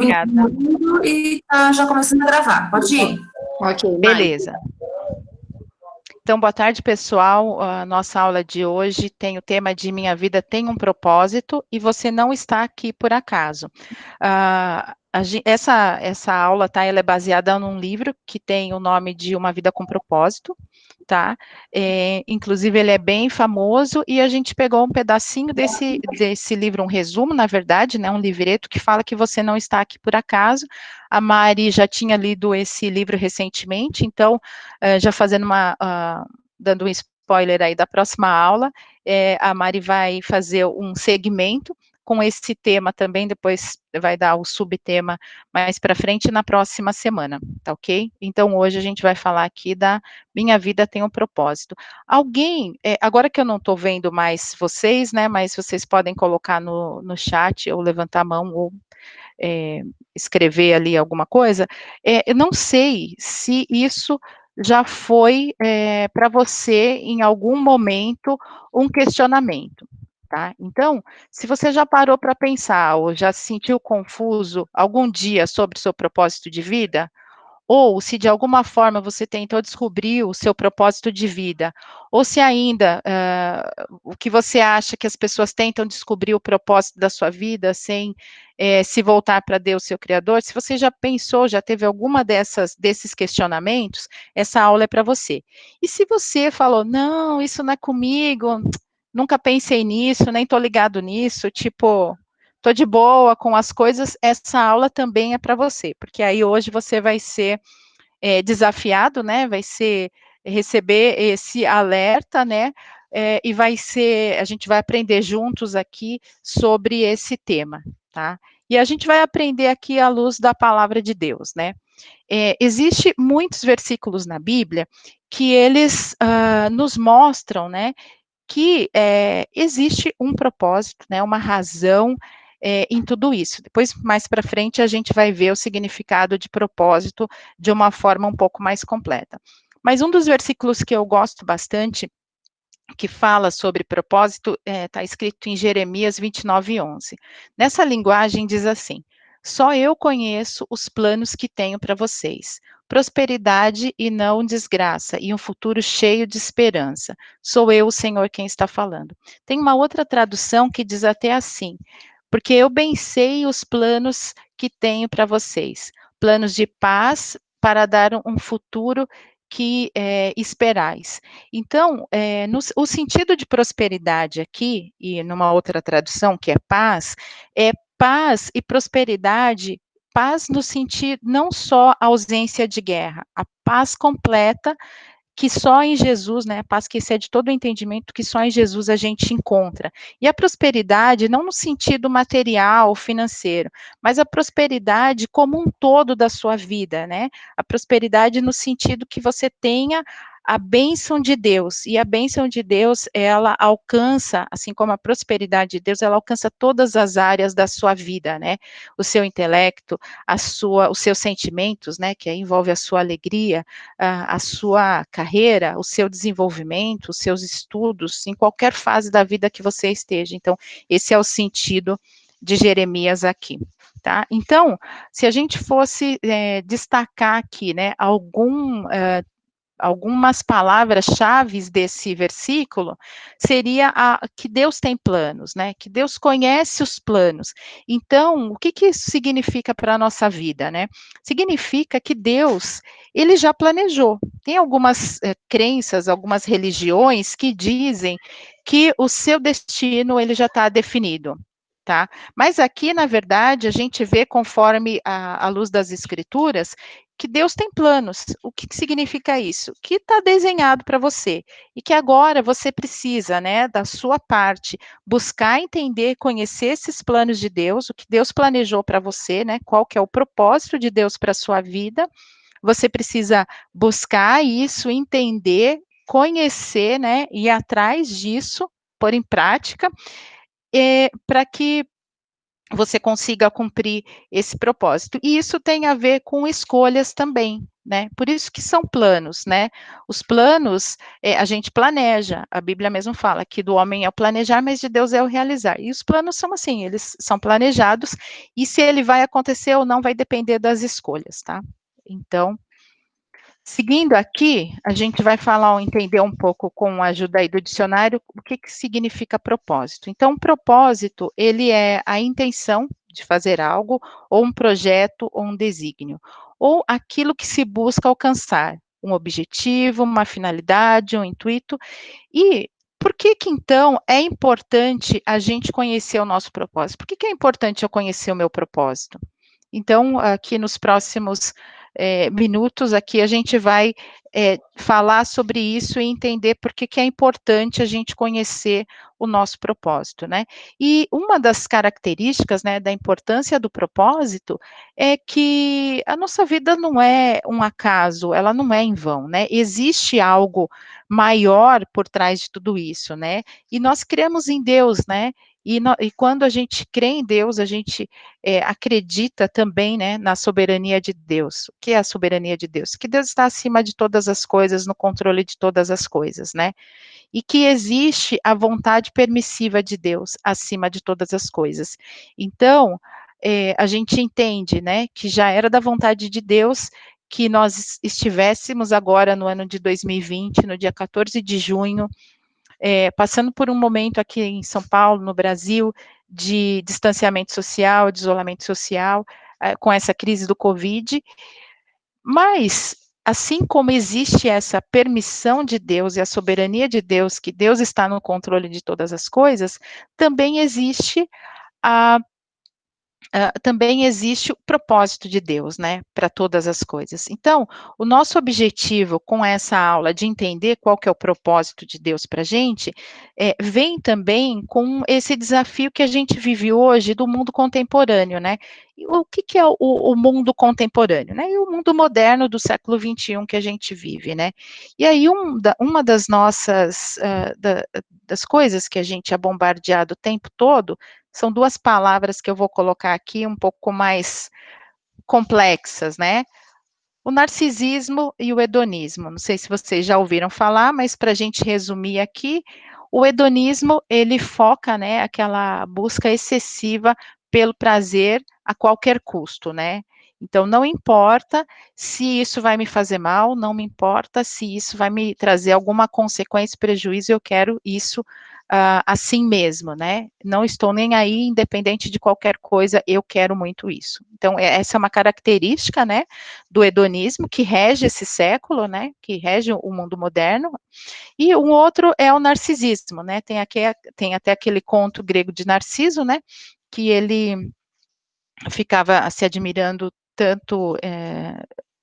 Obrigada. E tá já começando a gravar. Pode ir. Ok, Mari. Beleza. Então, boa tarde, pessoal. A nossa aula de hoje tem o tema de Minha Vida Tem um Propósito e você não está aqui por acaso. Essa aula, tá, ela é baseada num livro que tem o nome de Uma Vida com Propósito, tá? Inclusive, ele é bem famoso e a gente pegou um pedacinho desse livro, um resumo, na verdade, né, um livreto que fala que você não está aqui por acaso. A Mari já tinha lido esse livro recentemente, então, já fazendo dando um spoiler aí da próxima aula, a Mari vai fazer um segmento com esse tema também, depois vai dar o subtema mais para frente na próxima semana, tá ok? Então, hoje a gente vai falar aqui da Minha Vida Tem um Propósito. Alguém, agora que eu não estou vendo mais vocês, né, mas vocês podem colocar no chat, ou levantar a mão, ou escrever ali alguma coisa, eu não sei se isso já foi para você, em algum momento, um questionamento, tá? Então, se você já parou para pensar, ou já se sentiu confuso algum dia sobre o seu propósito de vida, ou se de alguma forma você tentou descobrir o seu propósito de vida, ou se ainda o que você acha que as pessoas tentam descobrir o propósito da sua vida sem se voltar para Deus, seu Criador, se você já pensou, já teve alguma desses questionamentos, essa aula é para você. E se você falou, não, isso não é comigo, nunca pensei nisso, nem estou ligado nisso, tipo, estou de boa com as coisas, essa aula também é para você, porque aí hoje você vai ser desafiado, né, vai receber esse alerta, né, e a gente vai aprender juntos aqui sobre esse tema, tá? E a gente vai aprender aqui à luz da palavra de Deus, né? Existe muitos versículos na Bíblia que eles nos mostram, né, que existe um propósito, né, uma razão em tudo isso. Depois, mais para frente, a gente vai ver o significado de propósito de uma forma um pouco mais completa. Mas um dos versículos que eu gosto bastante, que fala sobre propósito, está escrito em Jeremias 29:11. Nessa linguagem diz assim: só eu conheço os planos que tenho para vocês, prosperidade e não desgraça, e um futuro cheio de esperança. Sou eu, o Senhor, quem está falando. Tem uma outra tradução que diz até assim: porque eu bem sei os planos que tenho para vocês, planos de paz para dar um futuro que esperais. Então, o sentido de prosperidade aqui, e numa outra tradução, que é paz e prosperidade, paz no sentido, não só ausência de guerra, a paz completa que só em Jesus, né, a paz que excede todo o entendimento, que só em Jesus a gente encontra. E a prosperidade, não no sentido material, financeiro, mas a prosperidade como um todo da sua vida, né? A prosperidade no sentido que você tenha a bênção de Deus, e a bênção de Deus, ela alcança, assim como a prosperidade de Deus, ela alcança todas as áreas da sua vida, né? O seu intelecto, os seus sentimentos, né, que envolve a sua alegria, a sua carreira, o seu desenvolvimento, os seus estudos, em qualquer fase da vida que você esteja. Então, esse é o sentido de Jeremias aqui, tá? Então, se a gente fosse destacar aqui, né, algumas palavras-chave desse versículo, seria que Deus tem planos, né? Que Deus conhece os planos. Então, o que isso significa para a nossa vida, né? Significa que Deus, ele já planejou. Tem algumas crenças, algumas religiões que dizem que o seu destino, ele já está definido. Tá? Mas aqui, na verdade, a gente vê, conforme a luz das escrituras, que Deus tem planos. O que significa isso? Que está desenhado para você e que agora você precisa, né, da sua parte, buscar entender, conhecer esses planos de Deus, o que Deus planejou para você, né? Qual que é o propósito de Deus para a sua vida? Você precisa buscar isso, entender, conhecer, né? Ir atrás disso, pôr em prática, para que você consiga cumprir esse propósito. E isso tem a ver com escolhas também, né? Por isso que são planos, né? Os planos, a gente planeja, a Bíblia mesmo fala que do homem é o planejar, mas de Deus é o realizar. E os planos são assim, eles são planejados, e se ele vai acontecer ou não vai depender das escolhas, tá? Então, seguindo aqui, a gente vai falar ou entender um pouco com a ajuda aí do dicionário o que que significa propósito. Então, propósito, ele é a intenção de fazer algo, ou um projeto, ou um desígnio, ou aquilo que se busca alcançar, um objetivo, uma finalidade, um intuito. E por que que então é importante a gente conhecer o nosso propósito? Por que que é importante eu conhecer o meu propósito? Então, aqui nos próximos minutos, aqui a gente vai falar sobre isso e entender por que que é importante a gente conhecer o nosso propósito, né? E uma das características, né, da importância do propósito é que a nossa vida não é um acaso, ela não é em vão, né? Existe algo maior por trás de tudo isso, né? E nós cremos em Deus, né? E quando a gente crê em Deus, a gente acredita também, né, na soberania de Deus. O que é a soberania de Deus? Que Deus está acima de todas as coisas, no controle de todas as coisas, né? E que existe a vontade permissiva de Deus acima de todas as coisas. Então, a gente entende, né, que já era da vontade de Deus que nós estivéssemos agora no ano de 2020, no dia 14 de junho, passando por um momento aqui em São Paulo, no Brasil, de distanciamento social, de isolamento social, com essa crise do Covid, mas, assim como existe essa permissão de Deus e a soberania de Deus, que Deus está no controle de todas as coisas, também existe a também existe o propósito de Deus, né, para todas as coisas. Então, o nosso objetivo com essa aula de entender qual que é o propósito de Deus para a gente, vem também com esse desafio que a gente vive hoje do mundo contemporâneo, né? E o que que é o mundo contemporâneo, né? E o mundo moderno do século XXI que a gente vive, né? E aí uma das nossas, das coisas que a gente é bombardeado o tempo todo são duas palavras que eu vou colocar aqui um pouco mais complexas, né? O narcisismo e o hedonismo. Não sei se vocês já ouviram falar, mas para a gente resumir aqui, o hedonismo ele foca, né, aquela busca excessiva pelo prazer a qualquer custo, né? Então, não importa se isso vai me fazer mal, não me importa se isso vai me trazer alguma consequência, prejuízo, eu quero isso assim mesmo, né? Não estou nem aí, independente de qualquer coisa, eu quero muito isso. Então, essa é uma característica, né, do hedonismo que rege esse século, né, que rege o mundo moderno, e um outro é o narcisismo, né, tem até aquele conto grego de Narciso, né, que ele ficava se admirando tanto,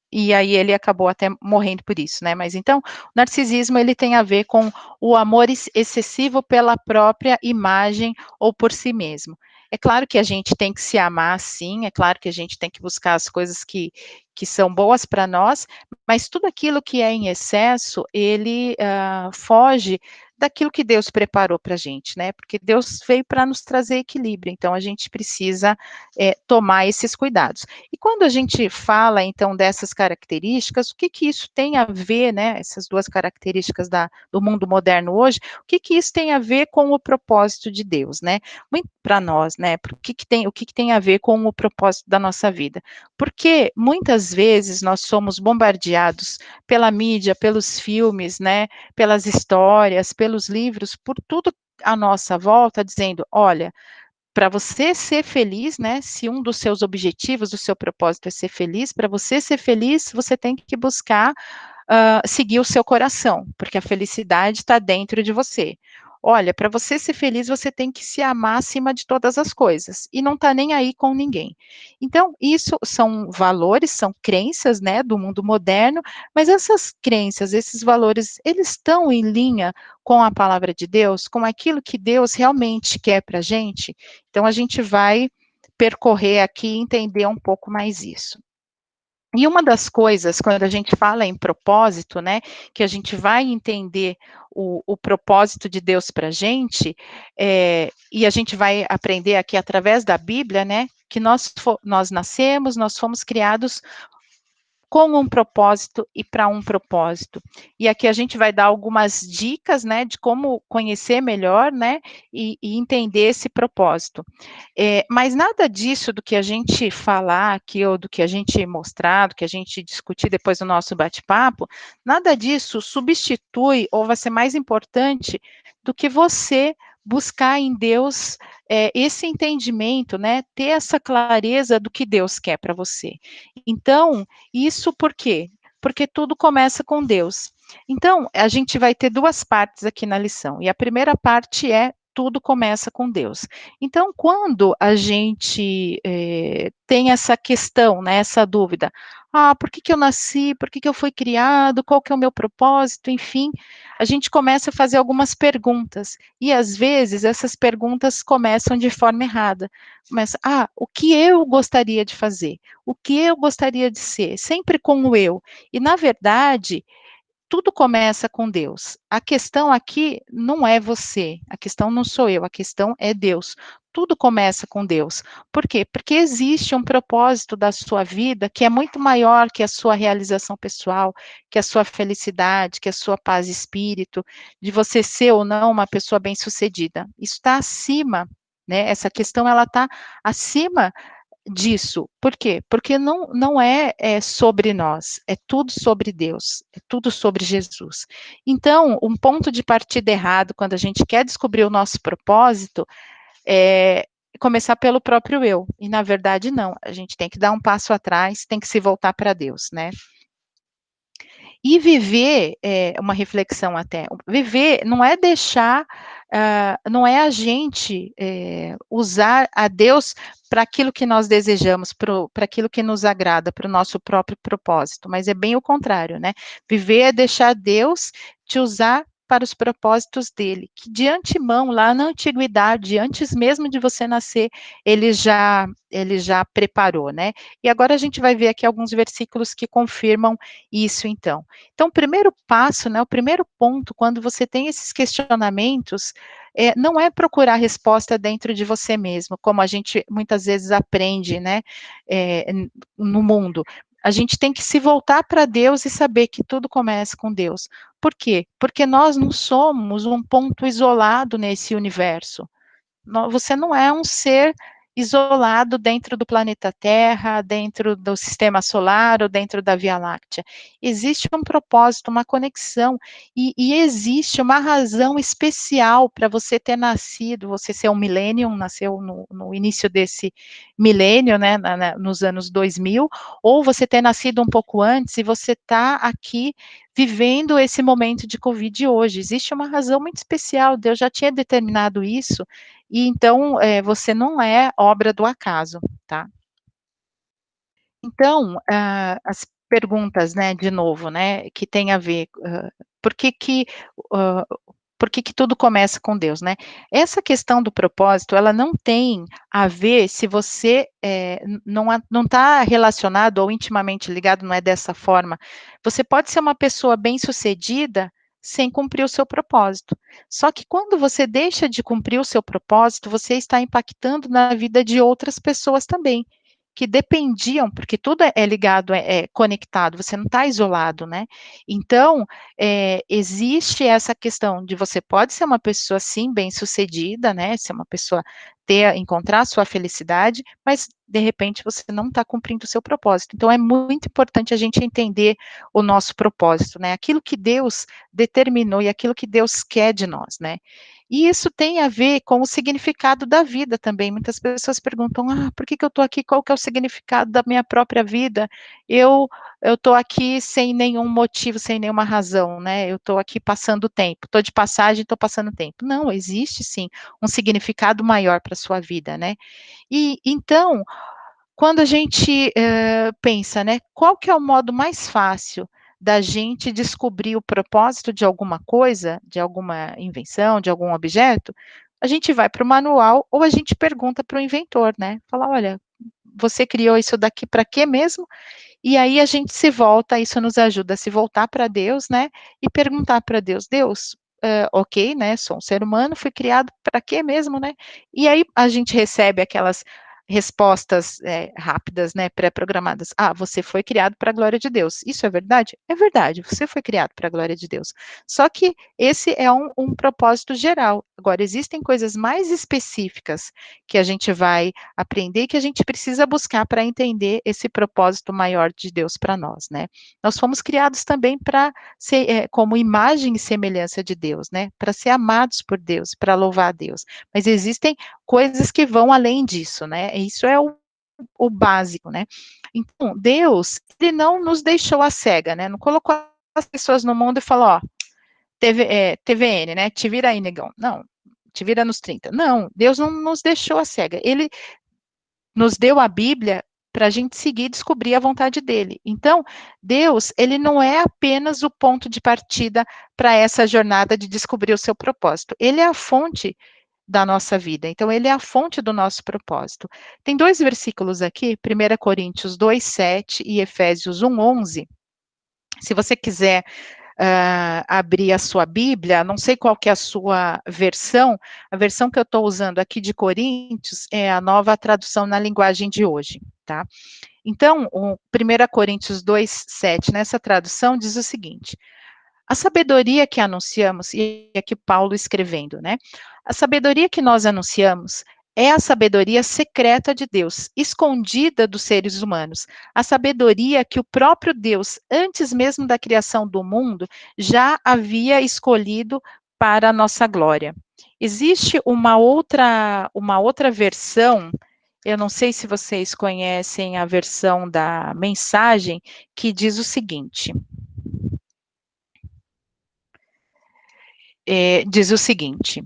e aí ele acabou até morrendo por isso, né? Mas então, o narcisismo ele tem a ver com o amor excessivo pela própria imagem ou por si mesmo. É claro que a gente tem que se amar, sim, é claro que a gente tem que buscar as coisas que são boas para nós, mas tudo aquilo que é em excesso, ele foge daquilo que Deus preparou para a gente, né? Porque Deus veio para nos trazer equilíbrio, então a gente precisa tomar esses cuidados. E quando a gente fala, então, dessas características, o que que isso tem a ver, né, essas duas características do mundo moderno hoje, o que que isso tem a ver com o propósito de Deus, né? Para nós, né? O que que tem a ver com o propósito da nossa vida? Porque muitas vezes nós somos bombardeados pela mídia, pelos filmes, né, pelas histórias, pelos livros, por tudo à nossa volta, dizendo, olha, para você ser feliz, né, se um dos seus objetivos, do seu propósito é ser feliz, para você ser feliz, você tem que buscar seguir o seu coração, porque a felicidade está dentro de você. Olha, para você ser feliz, você tem que se amar acima de todas as coisas e não está nem aí com ninguém. Então, isso são valores, são crenças, né, do mundo moderno, mas essas crenças, esses valores, eles estão em linha com a palavra de Deus, com aquilo que Deus realmente quer para a gente? Então, a gente vai percorrer aqui e entender um pouco mais isso. E uma das coisas, quando a gente fala em propósito, né, que a gente vai entender o propósito de Deus para a gente, e a gente vai aprender aqui através da Bíblia, né, que nós nascemos, nós fomos criados com um propósito e para um propósito. E aqui a gente vai dar algumas dicas, né, de como conhecer melhor, né, e entender esse propósito. Mas nada disso do que a gente falar aqui, ou do que a gente mostrar, do que a gente discutir depois do nosso bate-papo, nada disso substitui ou vai ser mais importante do que você buscar em Deus esse entendimento, né, ter essa clareza do que Deus quer para você. Então, isso por quê? Porque tudo começa com Deus. Então, a gente vai ter duas partes aqui na lição, e a primeira parte é tudo começa com Deus. Então, quando a gente tem essa questão, né, essa dúvida, por que eu nasci, por que eu fui criado, qual que é o meu propósito, enfim, a gente começa a fazer algumas perguntas, e às vezes essas perguntas começam de forma errada. Começa, o que eu gostaria de fazer? O que eu gostaria de ser? Sempre com o eu. E, na verdade, tudo começa com Deus. A questão aqui não é você, a questão não sou eu, a questão é Deus. Tudo começa com Deus. Por quê? Porque existe um propósito da sua vida que é muito maior que a sua realização pessoal, que a sua felicidade, que a sua paz de espírito, de você ser ou não uma pessoa bem-sucedida. Isso está acima, né? Essa questão ela está acima disso. Por quê? Porque não é sobre nós, é tudo sobre Deus, é tudo sobre Jesus. Então, um ponto de partida errado, quando a gente quer descobrir o nosso propósito, é começar pelo próprio eu. E, na verdade, não. A gente tem que dar um passo atrás, tem que se voltar para Deus, né? E viver, uma reflexão até, viver não é deixar, não é a gente, usar a Deus para aquilo que nós desejamos, para aquilo que nos agrada, para o nosso próprio propósito, mas é bem o contrário, né. Viver é deixar Deus te usar para os propósitos dele, que de antemão, lá na antiguidade, antes mesmo de você nascer, ele já preparou, né. E agora a gente vai ver aqui alguns versículos que confirmam isso então. Então, o primeiro passo, né, o primeiro ponto, quando você tem esses questionamentos, não é procurar resposta dentro de você mesmo, como a gente muitas vezes aprende, né, no mundo. A gente tem que se voltar para Deus e saber que tudo começa com Deus. Por quê? Porque nós não somos um ponto isolado nesse universo. Você não é um ser isolado dentro do planeta Terra, dentro do sistema solar ou dentro da Via Láctea. Existe um propósito, uma conexão, e existe uma razão especial para você ter nascido, você ser um millennium, nasceu no início desse milênio, né, nos anos 2000, ou você ter nascido um pouco antes e você está aqui vivendo esse momento de Covid hoje. Existe uma razão muito especial, Deus já tinha determinado isso, e então, você não é obra do acaso, tá. Então, as perguntas, né, de novo, né, que tem a ver, por que que, hã, por que que tudo começa com Deus, né. Essa questão do propósito, ela não tem a ver se você, não está relacionado ou intimamente ligado, não é dessa forma. Você pode ser uma pessoa bem-sucedida sem cumprir o seu propósito. Só que quando você deixa de cumprir o seu propósito, você está impactando na vida de outras pessoas também, que dependiam, porque tudo é ligado, é conectado, você não está isolado, né. Então, existe essa questão de você pode ser uma pessoa, sim, bem-sucedida, né, ser uma pessoa encontrar a sua felicidade, mas de repente você não está cumprindo o seu propósito. Então é muito importante a gente entender o nosso propósito, né, aquilo que Deus determinou e aquilo que Deus quer de nós, né. E isso tem a ver com o significado da vida também. Muitas pessoas perguntam: por que que eu estou aqui? Qual que é o significado da minha própria vida? Eu estou aqui sem nenhum motivo, sem nenhuma razão, né, eu estou aqui passando tempo, estou de passagem, estou passando tempo. Não, existe sim um significado maior para a sua vida, né. E então, quando a gente, pensa, né, qual que é o modo mais fácil da gente descobrir o propósito de alguma coisa, de alguma invenção, de algum objeto, a gente vai para o manual ou a gente pergunta para o inventor, né, fala: "Olha, você criou isso daqui para quê mesmo?" E aí a gente se volta, isso nos ajuda a se voltar para Deus, né, e perguntar para Deus: "Deus, ok, né, sou um ser humano, fui criado para quê mesmo, né?". E aí a gente recebe aquelas respostas, rápidas, né, pré-programadas: "Ah, você foi criado para a glória de Deus". Isso é verdade? É verdade, você foi criado para a glória de Deus. Só que esse é um propósito geral. Agora existem coisas mais específicas que a gente vai aprender e que a gente precisa buscar para entender esse propósito maior de Deus para nós, né. Nós fomos criados também para ser, como imagem e semelhança de Deus, né, para ser amados por Deus, para louvar a Deus. Mas existem coisas que vão além disso, né, isso é o básico, né. Então, Deus, ele não nos deixou à cega, né, não colocou as pessoas no mundo e falou: "Ó, TVN, né, te vira aí negão". Não, te vira nos 30. Não, Deus não nos deixou à cega, ele nos deu a Bíblia para a gente seguir e descobrir a vontade dele. Então, Deus, ele não é apenas o ponto de partida para essa jornada de descobrir o seu propósito, ele é a fonte da nossa vida, então ele é a fonte do nosso propósito. Tem 2 versículos aqui, 1 Coríntios 2:7 e Efésios 1:11. Se você quiser, abrir a sua Bíblia, não sei qual que é a versão que eu estou usando aqui de Coríntios é a Nova Tradução na Linguagem de Hoje, tá. Então, o 1 Coríntios 2:7, nessa tradução, diz o seguinte: "A sabedoria que anunciamos", e aqui Paulo escrevendo, né, "a sabedoria que nós anunciamos é a sabedoria secreta de Deus, escondida dos seres humanos, a sabedoria que o próprio Deus, antes mesmo da criação do mundo, já havia escolhido para a nossa glória". Existe uma outra versão, eu não sei se vocês conhecem a versão da Mensagem, que diz o seguinte, diz o seguinte: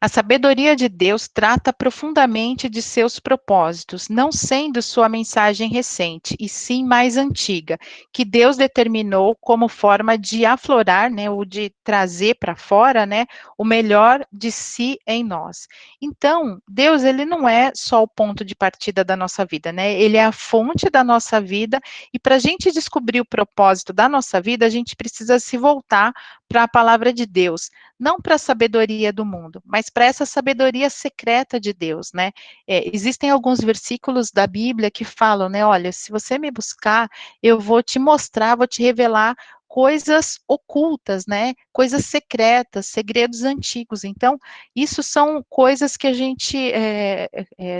"A sabedoria de Deus trata profundamente de seus propósitos, não sendo sua mensagem recente, e sim mais antiga, que Deus determinou como forma de aflorar, né, ou de trazer para fora, né, o melhor de si em nós". Então, Deus, ele não é só o ponto de partida da nossa vida, né, ele é a fonte da nossa vida, e para a gente descobrir o propósito da nossa vida, a gente precisa se voltar para a palavra de Deus, não para a sabedoria do mundo, mas para essa sabedoria secreta de Deus, né. Existem alguns versículos da Bíblia que falam, né: "Olha, se você me buscar, eu vou te mostrar, vou te revelar coisas ocultas, né, coisas secretas, segredos antigos". Então, isso são coisas que a gente,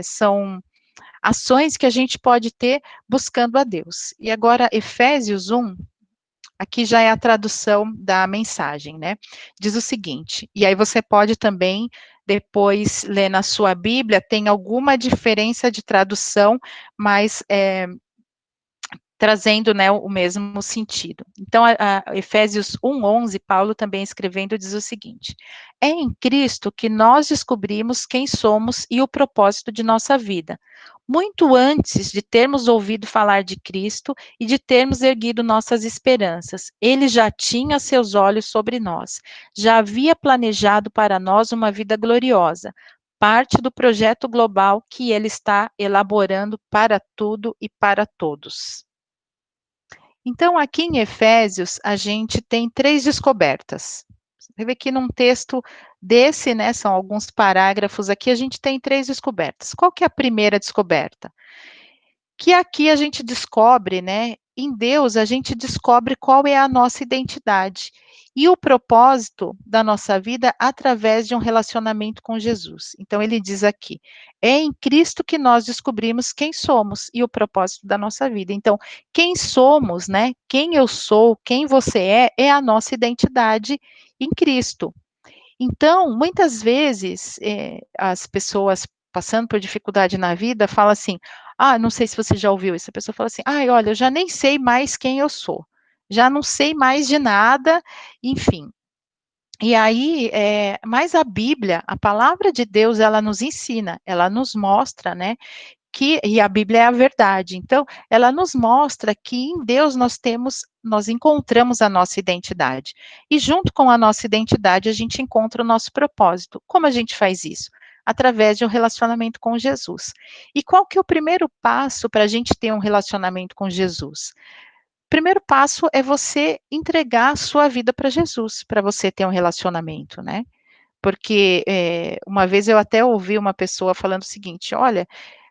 são ações que a gente pode ter buscando a Deus. E agora Efésios 1, aqui já é a tradução da Mensagem, né, diz o seguinte, e aí você pode também depois ler na sua Bíblia, tem alguma diferença de tradução, mas, trazendo, né, o mesmo sentido. Então, a Efésios 1:11, Paulo também escrevendo diz o seguinte: "É em Cristo que nós descobrimos quem somos e o propósito de nossa vida. Muito antes de termos ouvido falar de Cristo e de termos erguido nossas esperanças, ele já tinha seus olhos sobre nós, já havia planejado para nós uma vida gloriosa, parte do projeto global que ele está elaborando para tudo e para todos". Então, aqui em Efésios, a gente tem 3 descobertas. Você vê que num texto desse, né, são alguns parágrafos aqui, a gente tem 3 descobertas. Qual que é a primeira descoberta? Que aqui a gente descobre, né, em Deus a gente descobre qual é a nossa identidade e o propósito da nossa vida através de um relacionamento com Jesus. Então ele diz aqui: "É em Cristo que nós descobrimos quem somos e o propósito da nossa vida". Então, quem somos, né, quem eu sou, quem você é a nossa identidade em Cristo. Então, muitas vezes, as pessoas passando por dificuldade na vida falam assim: "Ah, não sei se você já ouviu isso", a pessoa fala assim: "Ai, olha, eu já nem sei mais quem eu sou, já não sei mais de nada", enfim. E aí, mas a Bíblia, a palavra de Deus, ela nos ensina, ela nos mostra, né, e a Bíblia é a verdade. Então, ela nos mostra que em Deus nós encontramos a nossa identidade. E junto com a nossa identidade, a gente encontra o nosso propósito. Como a gente faz isso? através de um relacionamento com Jesus. E qual que é o primeiro passo para a gente ter um relacionamento com Jesus? O primeiro passo é você entregar a sua vida para Jesus, para você ter um relacionamento, né? Porque, uma vez eu até ouvi uma pessoa falando o seguinte: "Olha,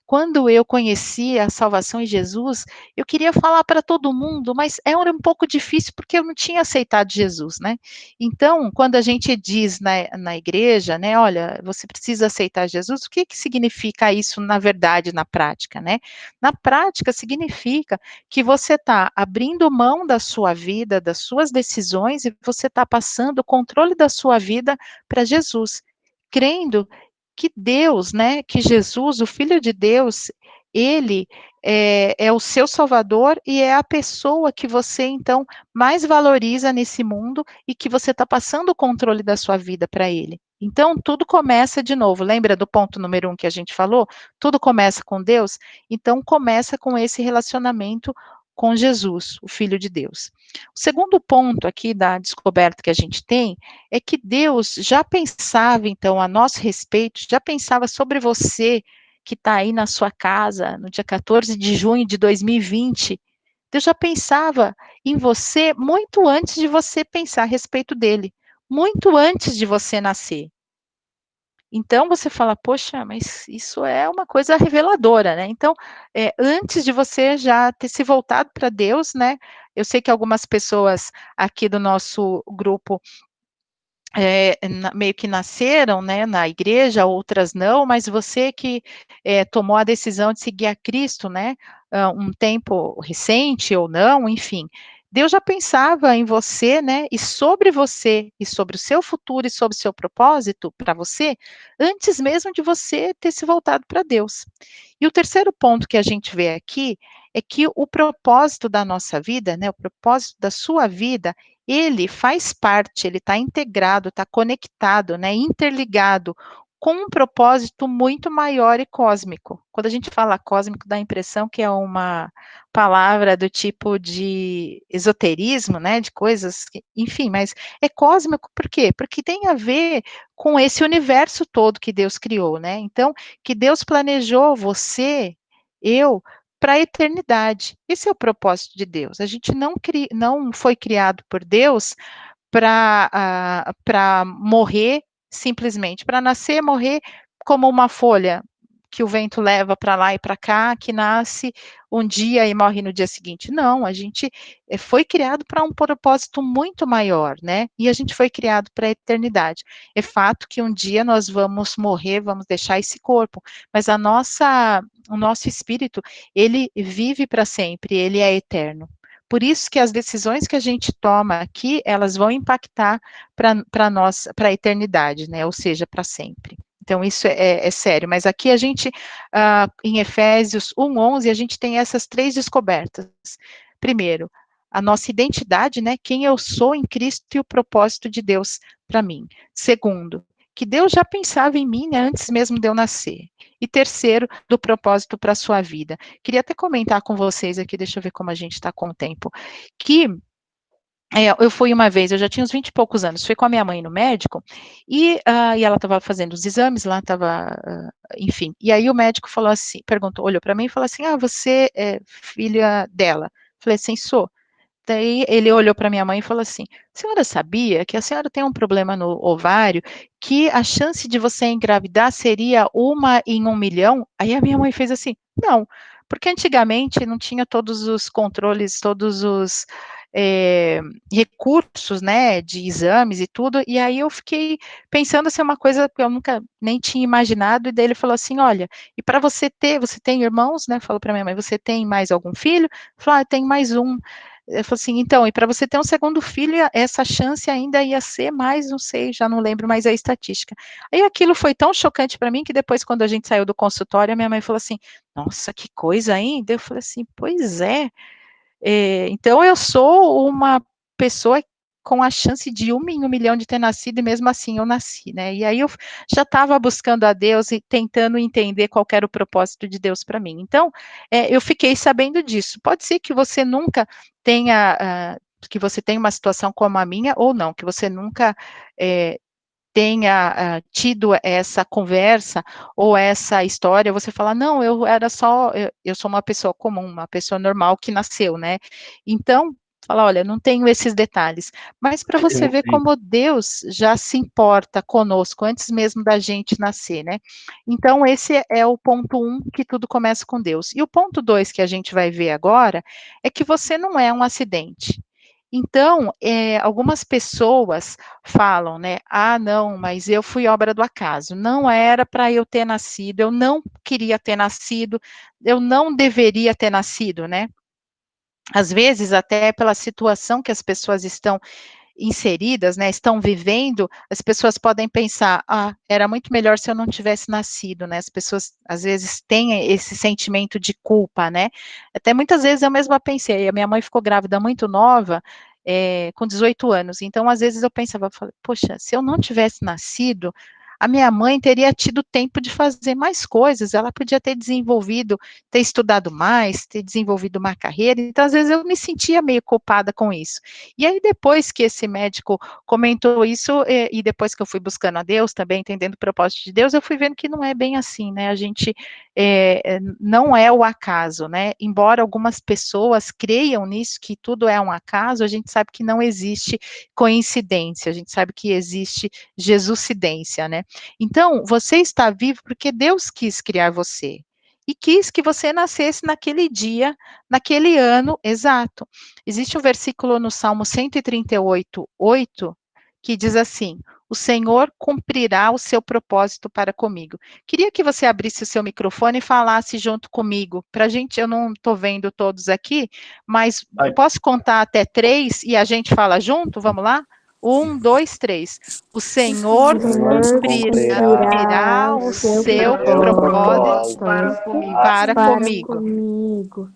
quando eu conheci a salvação em Jesus, eu queria falar para todo mundo, mas era um pouco difícil, porque eu não tinha aceitado Jesus, né". Então, quando a gente diz na igreja, né: "Olha, você precisa aceitar Jesus", o que que significa isso na verdade, na prática, né? Na prática, significa que você está abrindo mão da sua vida, das suas decisões, e você está passando o controle da sua vida para Jesus, crendo que Deus, né, que Jesus, o Filho de Deus, ele é o seu Salvador e é a pessoa que você, então, mais valoriza nesse mundo e que você está passando o controle da sua vida para ele. Então, tudo começa de novo. Lembra do ponto número 1 que a gente falou? Tudo começa com Deus? Então, começa com esse relacionamento com Jesus, o Filho de Deus. O segundo ponto aqui da descoberta que a gente tem é que Deus já pensava, então, a nosso respeito, já pensava sobre você que está aí na sua casa no dia 14 de junho de 2020. Deus já pensava em você muito antes de você pensar a respeito dele, muito antes de você nascer. Então você fala: "Poxa, mas isso é uma coisa reveladora", né. Então, antes de você já ter se voltado para Deus, né, eu sei que algumas pessoas aqui do nosso grupo meio que nasceram, né, na igreja, outras não, mas você que, tomou a decisão de seguir a Cristo, né, um tempo recente ou não, enfim, Deus já pensava em você, e sobre o seu futuro e sobre o seu propósito para você, antes mesmo de você ter se voltado para Deus. E o terceiro ponto que a gente vê aqui, é que o propósito da nossa vida, né, o propósito da sua vida, ele faz parte, ele está integrado, está conectado, né, interligado com um propósito muito maior e cósmico. Quando a gente fala cósmico, dá a impressão que é uma palavra do tipo de esoterismo, né, de coisas que enfim, mas é cósmico por quê? Porque tem a ver com esse universo todo que Deus criou, né. Então, que Deus planejou você, eu, para a eternidade. Esse é o propósito de Deus. A gente não foi criado por Deus para morrer simplesmente, para nascer, morrer como uma folha que o vento leva para lá e para cá, que nasce um dia e morre no dia seguinte. Não, a gente foi criado para um propósito muito maior, né? E a gente foi criado para a eternidade. É fato que um dia nós vamos morrer, vamos deixar esse corpo, mas o nosso espírito, ele vive para sempre, ele é eterno. Por isso que as decisões que a gente toma aqui, elas vão impactar para nós, para a eternidade, né? Ou seja, para sempre. Então, isso é sério. Mas aqui a gente, em Efésios 1:11, a gente tem essas 3 descobertas. Primeiro, a nossa identidade, né? Quem eu sou em Cristo e o propósito de Deus para mim. Segundo, que Deus já pensava em mim, né, antes mesmo de eu nascer. E terceiro, do propósito para a sua vida. Queria até comentar com vocês aqui, deixa eu ver como a gente está com o tempo, que eu fui uma vez, eu já tinha uns 20 e poucos anos, fui com a minha mãe no médico, e ela estava fazendo os exames lá, estava, enfim, e aí o médico falou assim, perguntou, olhou para mim e falou assim: "Ah, você é filha dela?" Falei assim: "Sou". Daí ele olhou para minha mãe e falou assim: "A senhora sabia que a senhora tem um problema no ovário, que a chance de você engravidar seria 1 em 1 milhão?" Aí a minha mãe fez assim: "Não", porque antigamente não tinha todos os controles, todos os, recursos, né, de exames e tudo, e aí eu fiquei pensando assim, uma coisa que eu nunca nem tinha imaginado, e daí ele falou assim: "Olha, e para você tem irmãos?", né, falou para minha mãe: "Você tem mais algum filho?" Falou: "Ah, eu tenho mais um". Ele falou assim: "Então, e para você ter um segundo filho, essa chance ainda ia ser mais, não sei, já não lembro mais a estatística". Aí aquilo foi tão chocante para mim que depois, quando a gente saiu do consultório, a minha mãe falou assim: "Nossa, que coisa, hein?". Daí eu falei assim: "Pois é". Então eu sou uma pessoa com a chance de 1 em 1 milhão de ter nascido, e mesmo assim eu nasci, né. E aí eu já estava buscando a Deus e tentando entender qual que era o propósito de Deus para mim. Então, eu fiquei sabendo disso. Pode ser que você nunca tenha, que você tenha uma situação como a minha ou não, que você nunca, eh, tenha tido essa conversa ou essa história, você fala, não, eu sou uma pessoa comum, uma pessoa normal que nasceu, né? Então, fala, olha, não tenho esses detalhes, mas para você ver como Deus já se importa conosco antes mesmo da gente nascer, né? Então, esse é o ponto 1, que tudo começa com Deus. E o ponto 2 que a gente vai ver agora é que você não é um acidente. Então, algumas pessoas falam, né? Ah, não, mas eu fui obra do acaso. Não era para eu ter nascido, eu não queria ter nascido, eu não deveria ter nascido, né? Às vezes, até pela situação que as pessoas estão inseridas, né, estão vivendo, as pessoas podem pensar, ah, era muito melhor se eu não tivesse nascido, né, as pessoas às vezes têm esse sentimento de culpa, né, até muitas vezes eu mesma pensei, a minha mãe ficou grávida muito nova, com 18 anos, então às vezes eu pensava, poxa, se eu não tivesse nascido, a minha mãe teria tido tempo de fazer mais coisas, ela podia ter desenvolvido, ter estudado mais, ter desenvolvido uma carreira, então às vezes eu me sentia meio culpada com isso. E aí depois que esse médico comentou isso, e depois que eu fui buscando a Deus também, entendendo o propósito de Deus, eu fui vendo que não é bem assim, né, a gente não é o acaso, né, embora algumas pessoas creiam nisso, que tudo é um acaso, a gente sabe que não existe coincidência, a gente sabe que existe Jesuscidência, né. Então, você está vivo porque Deus quis criar você, e quis que você nascesse naquele dia, naquele ano exato. Existe um versículo no Salmo 138, 8, que diz assim: o Senhor cumprirá o seu propósito para comigo. Queria que você abrisse o seu microfone e falasse junto comigo. Para a gente, eu não estou vendo todos aqui, mas posso contar até 3 e a gente fala junto? Vamos lá? 1, 2, 3. O Senhor cumprirá o seu propósito para comigo.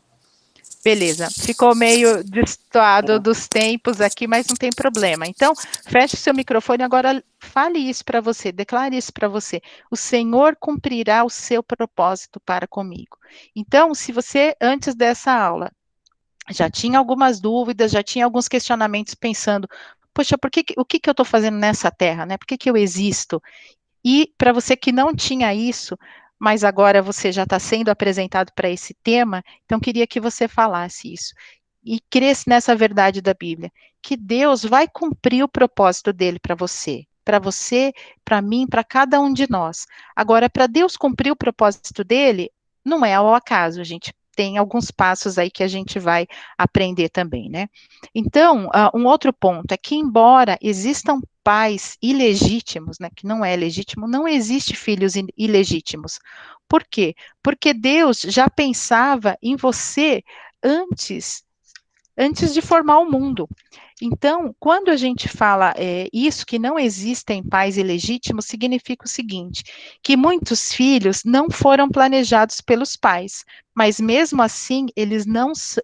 Beleza, ficou meio destoado dos tempos aqui, mas não tem problema. Então, feche o seu microfone agora, fale isso para você, declare isso para você. O Senhor cumprirá o seu propósito para comigo. Então, se você, antes dessa aula, já tinha algumas dúvidas, já tinha alguns questionamentos pensando, poxa, o que eu estou fazendo nessa terra, né? Por que eu existo? E para você que não tinha isso, mas agora você já está sendo apresentado para esse tema, então queria que você falasse isso. E cresce nessa verdade da Bíblia, que Deus vai cumprir o propósito dele para você, para mim, para cada um de nós. Agora, para Deus cumprir o propósito dele, não é ao acaso, a gente tem alguns passos aí que a gente vai aprender também, né? Então, um outro ponto é que, embora existam pais ilegítimos, né, que não é legítimo, não existe filhos ilegítimos. Por quê? Porque Deus já pensava em você antes de formar o mundo. Então, quando a gente fala isso, que não existem pais ilegítimos, significa o seguinte, que muitos filhos não foram planejados pelos pais, mas mesmo assim,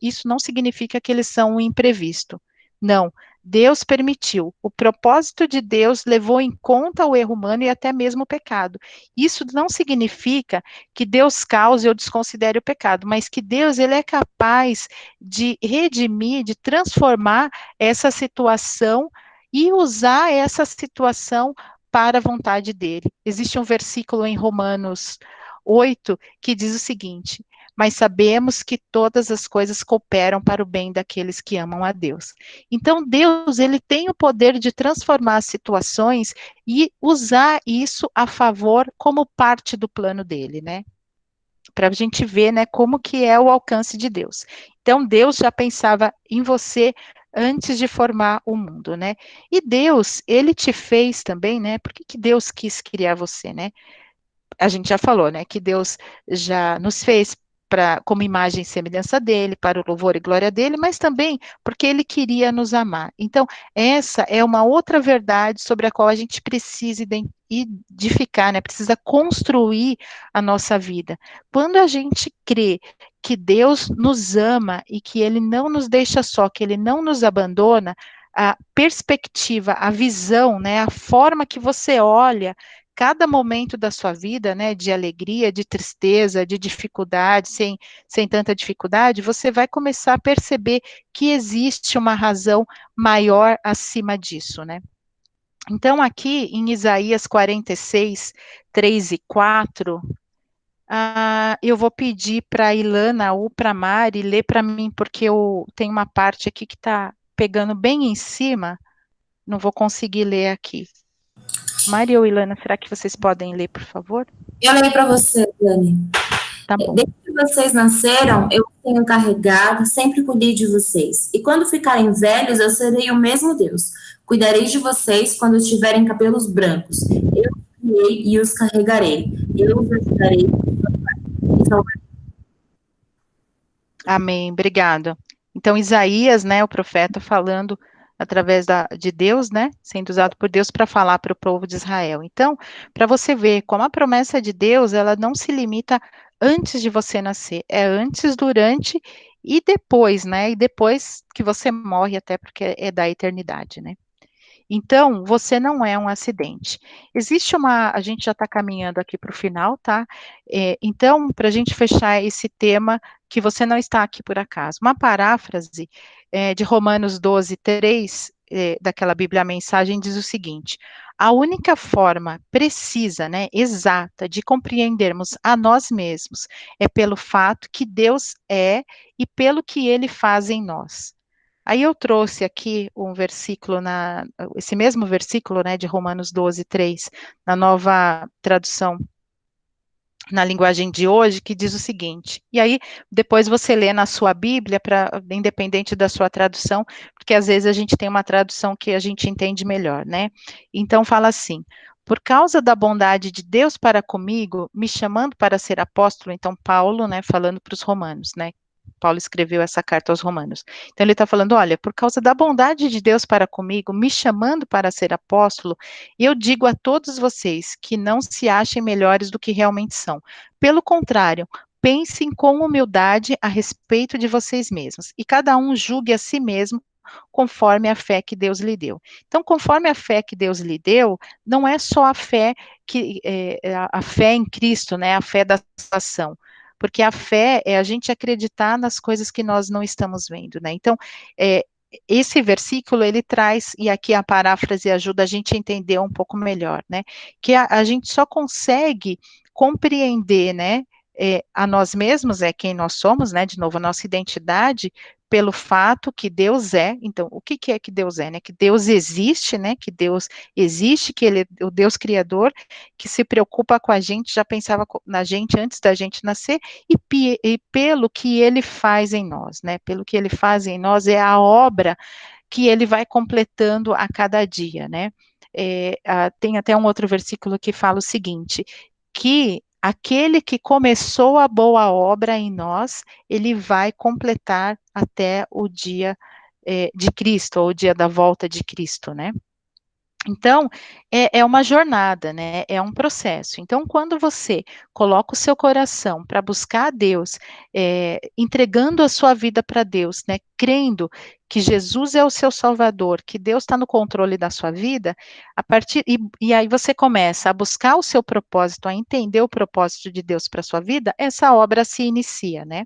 isso não significa que eles são um imprevisto. Não, Deus permitiu. O propósito de Deus levou em conta o erro humano e até mesmo o pecado. Isso não significa que Deus cause ou desconsidere o pecado, mas que Deus ele é capaz de redimir, de transformar essa situação e usar essa situação para a vontade dele. Existe um versículo em Romanos 8 que diz o seguinte: mas sabemos que todas as coisas cooperam para o bem daqueles que amam a Deus. Então, Deus, ele tem o poder de transformar as situações e usar isso a favor como parte do plano dele, né? Para a gente ver, né, como que é o alcance de Deus. Então, Deus já pensava em você antes de formar o mundo, né? E Deus, ele te fez também, né? Por que Deus quis criar você, né? A gente já falou, né, que Deus já nos fez como imagem e semelhança dele, para o louvor e glória dele, mas também porque ele queria nos amar. Então, essa é uma outra verdade sobre a qual a gente precisa edificar, né, precisa construir a nossa vida. Quando a gente crê que Deus nos ama e que ele não nos deixa só, que ele não nos abandona, a perspectiva, a visão, né, a forma que você olha cada momento da sua vida, né, de alegria, de tristeza, de dificuldade, sem tanta dificuldade, você vai começar a perceber que existe uma razão maior acima disso, né? Então, aqui em Isaías 46, 3 e 4, eu vou pedir para a Ilana ou para a Mari ler para mim, porque eu tenho uma parte aqui que está pegando bem em cima, não vou conseguir ler aqui. Mari ou Ilana, será que vocês podem ler, por favor? Eu leio para você, Dani. Tá bom. Desde que vocês nasceram, eu os tenho carregado, sempre cuidei de vocês. E quando ficarem velhos, eu serei o mesmo Deus. Cuidarei de vocês quando tiverem cabelos brancos. Eu os criei e os carregarei. Eu os ajudarei e salvarei. Amém, obrigado. Então, Isaías, né, o profeta falando através de Deus, né, sendo usado por Deus para falar para o povo de Israel. Então, para você ver como a promessa de Deus, ela não se limita antes de você nascer, é antes, durante e depois, né, e depois que você morre, até porque é da eternidade, né. Então, você não é um acidente. Existe a gente já está caminhando aqui para o final, tá? Então, para a gente fechar esse tema, que você não está aqui por acaso. Uma paráfrase de Romanos 12, 3, daquela Bíblia a Mensagem, diz o seguinte: a única forma precisa, né, exata, de compreendermos a nós mesmos é pelo fato que Deus é e pelo que Ele faz em nós. Aí eu trouxe aqui um versículo, esse mesmo versículo, né, de Romanos 12, 3, na nova tradução, na linguagem de hoje, que diz o seguinte, e aí depois você lê na sua Bíblia, independente da sua tradução, porque às vezes a gente tem uma tradução que a gente entende melhor, né? Então fala assim: por causa da bondade de Deus para comigo, me chamando para ser apóstolo, então Paulo, né, falando para os romanos, né? Paulo escreveu essa carta aos Romanos. Então ele está falando: olha, por causa da bondade de Deus para comigo, me chamando para ser apóstolo, eu digo a todos vocês que não se achem melhores do que realmente são. Pelo contrário, pensem com humildade a respeito de vocês mesmos, e cada um julgue a si mesmo conforme a fé que Deus lhe deu. Então, conforme a fé que Deus lhe deu, não é só a fé a fé em Cristo, né? A fé da salvação. Porque a fé é a gente acreditar nas coisas que nós não estamos vendo, né? Então, é, esse versículo ele traz, e aqui a paráfrase ajuda a gente a entender um pouco melhor, né? Que a gente só consegue compreender, né? A nós mesmos, é quem nós somos, né? De novo, a nossa identidade, pelo fato que Deus é. Então, o que é que Deus é, né? Que Deus existe, né? Que Deus existe, que Ele é o Deus Criador, que se preocupa com a gente, já pensava na gente antes da gente nascer, e pelo que Ele faz em nós, né? Pelo que Ele faz em nós é a obra que Ele vai completando a cada dia, né? Tem até um outro versículo que fala o seguinte, que aquele que começou a boa obra em nós, ele vai completar até o dia de Cristo, ou o dia da volta de Cristo, né? Então, é uma jornada, né? É um processo. Então, quando você coloca o seu coração para buscar a Deus, entregando a sua vida para Deus, né? Crendo que Jesus é o seu Salvador, que Deus está no controle da sua vida, e aí você começa a buscar o seu propósito, a entender o propósito de Deus para a sua vida, essa obra se inicia, né?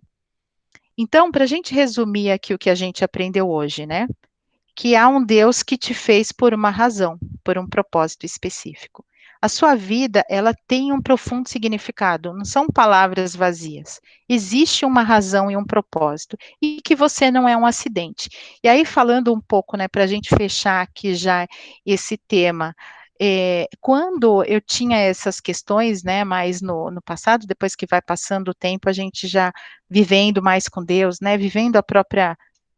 Então, para a gente resumir aqui o que a gente aprendeu hoje, né? Que há um Deus que te fez por uma razão, por um propósito específico. A sua vida, ela tem um profundo significado, não são palavras vazias. Existe uma razão e um propósito, e que você não é um acidente. E aí, falando um pouco, né, para a gente fechar aqui já esse tema, quando eu tinha essas questões, né, mais no passado, depois que vai passando o tempo, a gente já vivendo mais com Deus, né, vivendo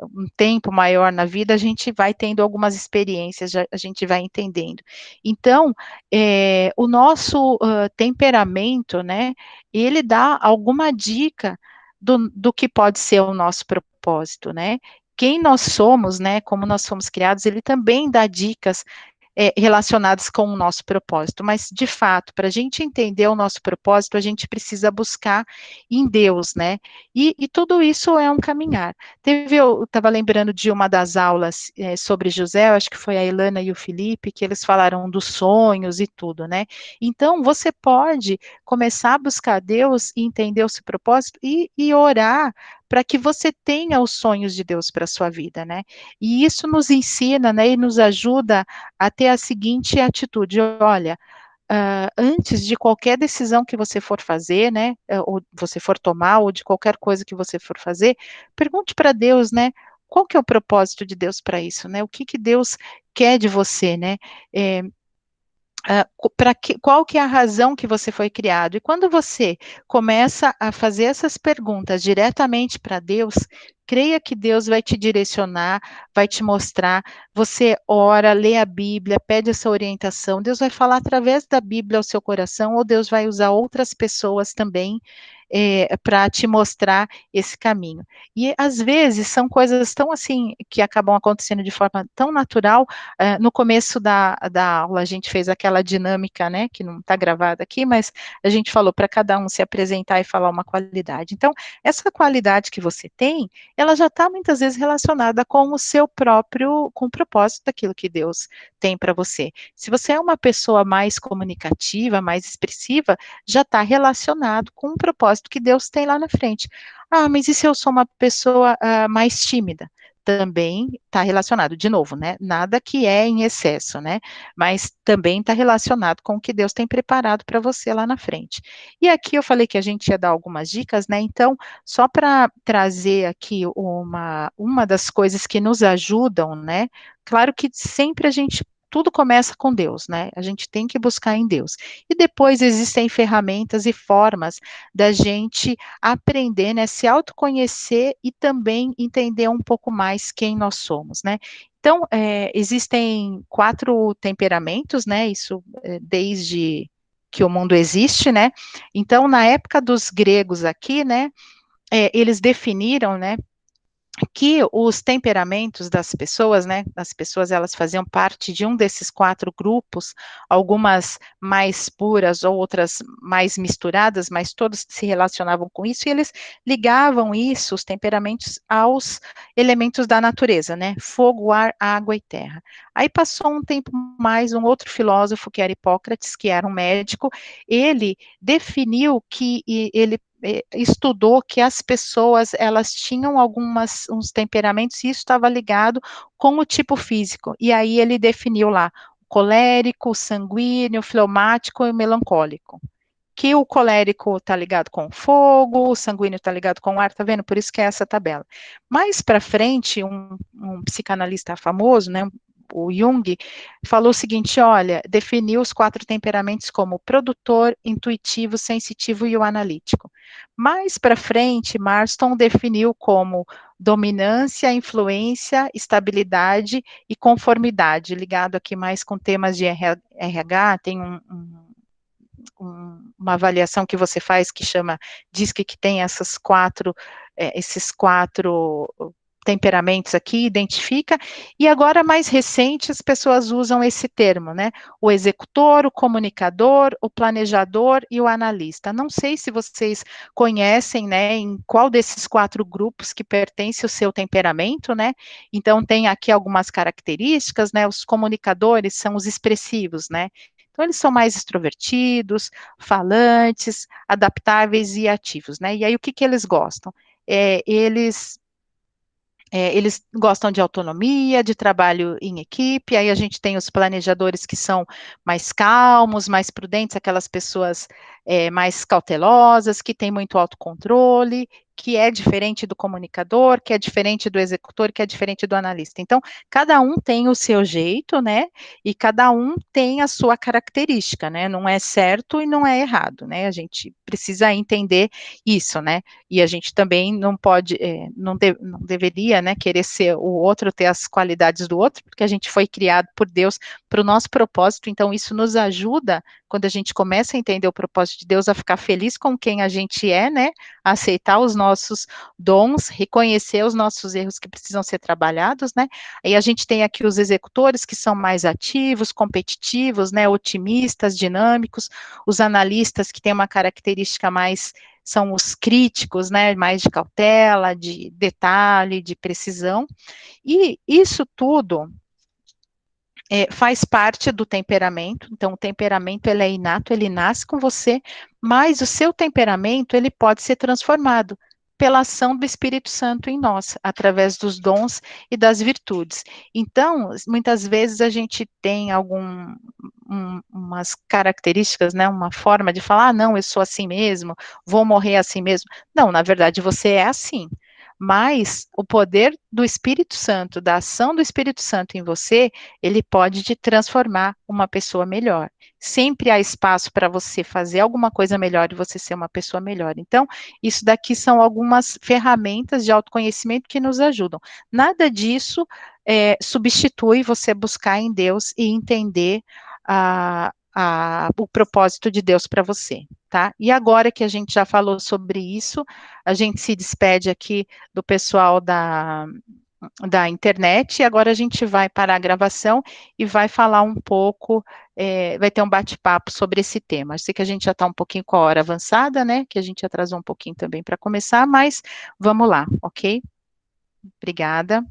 um tempo maior na vida, a gente vai tendo algumas experiências, a gente vai entendendo. Então, o nosso temperamento, né, ele dá alguma dica do que pode ser o nosso propósito, né? Quem nós somos, né, como nós fomos criados, ele também dá dicas relacionadas com o nosso propósito, mas de fato, para a gente entender o nosso propósito, a gente precisa buscar em Deus, né? E tudo isso é um caminhar. Eu estava lembrando de uma das aulas sobre José, eu acho que foi a Ilana e o Felipe, que eles falaram dos sonhos e tudo, né? Então, você pode começar a buscar Deus e entender o seu propósito e orar para que você tenha os sonhos de Deus para a sua vida, né? E isso nos ensina, né, e nos ajuda a ter a seguinte atitude: olha, antes de qualquer decisão que você for fazer, né, ou você for tomar, ou de qualquer coisa que você for fazer, pergunte para Deus, né, qual que é o propósito de Deus para isso, né? O que que Deus quer de você, né? É, qual que é a razão que você foi criado? E quando você começa a fazer essas perguntas diretamente para Deus, creia que Deus vai te direcionar, vai te mostrar. Você ora, lê a Bíblia, pede essa orientação. Deus vai falar através da Bíblia ao seu coração, ou Deus vai usar outras pessoas também para te mostrar esse caminho. E às vezes são coisas tão assim que acabam acontecendo de forma tão natural. No começo da aula, a gente fez aquela dinâmica, né, que não está gravada aqui, mas a gente falou para cada um se apresentar e falar uma qualidade. Então, essa qualidade que você tem, ela já está muitas vezes relacionada com o seu próprio, com o propósito daquilo que Deus tem para você. Se você é uma pessoa mais comunicativa, mais expressiva, já está relacionado com o propósito que Deus tem lá na frente. Ah, mas e se eu sou uma pessoa mais tímida? Também está relacionado, de novo, né? Nada que é em excesso, né? Mas também está relacionado com o que Deus tem preparado para você lá na frente. E aqui eu falei que a gente ia dar algumas dicas, né? Então, só para trazer aqui uma das coisas que nos ajudam, né? Claro que sempre a gente tudo começa com Deus, né? A gente tem que buscar em Deus. E depois existem ferramentas e formas da gente aprender, né, se autoconhecer e também entender um pouco mais quem nós somos, né? Então, existem 4 temperamentos, né? Isso desde que o mundo existe, né? Então, na época dos gregos aqui, né, eles definiram, né, que os temperamentos das pessoas, né, as pessoas elas faziam parte de um desses 4 grupos, algumas mais puras, outras mais misturadas, mas todos se relacionavam com isso, e eles ligavam isso, os temperamentos, aos elementos da natureza, né, fogo, ar, água e terra. Aí passou um tempo mais, um outro filósofo, que era Hipócrates, que era um médico, ele definiu que ele estudou que as pessoas elas tinham uns temperamentos e isso estava ligado com o tipo físico. E aí ele definiu lá o colérico, o sanguíneo, o fleumático e o melancólico. Que o colérico está ligado com o fogo, o sanguíneo está ligado com o ar, tá vendo? Por isso que é essa tabela. Mais para frente, um psicanalista famoso, né, o Jung, falou o seguinte: olha, definiu os 4 temperamentos como produtor, intuitivo, sensitivo e o analítico. Mais para frente, Marston definiu como dominância, influência, estabilidade e conformidade, ligado aqui mais com temas de RH, tem uma avaliação que você faz que chama, diz que tem esses quatro temperamentos aqui, identifica, e agora mais recente as pessoas usam esse termo, né? O executor, o comunicador, o planejador e o analista. Não sei se vocês conhecem, né, em qual desses 4 grupos que pertence o seu temperamento, né? Então tem aqui algumas características, né? Os comunicadores são os expressivos, né? Então, eles são mais extrovertidos, falantes, adaptáveis e ativos, né? E aí, o que que eles gostam? Eles gostam de autonomia, de trabalho em equipe, aí a gente tem os planejadores que são mais calmos, mais prudentes, aquelas pessoas mais cautelosas, que têm muito autocontrole, que é diferente do comunicador, que é diferente do executor, que é diferente do analista. Então, cada um tem o seu jeito, né? E cada um tem a sua característica, né? Não é certo e não é errado, né? A gente precisa entender isso, né? E a gente também não pode, não deveria, né, querer ser o outro, ter as qualidades do outro, porque a gente foi criado por Deus para o nosso propósito, então isso nos ajuda, quando a gente começa a entender o propósito de Deus, a ficar feliz com quem a gente é, né, a aceitar os nossos dons, reconhecer os nossos erros que precisam ser trabalhados, né, aí a gente tem aqui os executores que são mais ativos, competitivos, né, otimistas, dinâmicos, os analistas que têm uma característica mais são os críticos, né, mais de cautela, de detalhe, de precisão, e isso tudo faz parte do temperamento, então o temperamento ele é inato, ele nasce com você, mas o seu temperamento ele pode ser transformado pela ação do Espírito Santo em nós, através dos dons e das virtudes. Então, muitas vezes a gente tem umas características, né, uma forma de falar, ah, não, eu sou assim mesmo, vou morrer assim mesmo. Não, na verdade você é assim. Mas o poder do Espírito Santo, da ação do Espírito Santo em você, ele pode te transformar uma pessoa melhor. Sempre há espaço para você fazer alguma coisa melhor e você ser uma pessoa melhor. Então, isso daqui são algumas ferramentas de autoconhecimento que nos ajudam. Nada disso substitui você buscar em Deus e entender o propósito de Deus para você, tá? E agora que a gente já falou sobre isso, a gente se despede aqui do pessoal da internet, e agora a gente vai parar a gravação e vai falar um pouco, vai ter um bate-papo sobre esse tema. Eu sei que a gente já está um pouquinho com a hora avançada, né? Que a gente atrasou um pouquinho também para começar, mas vamos lá, ok? Obrigada.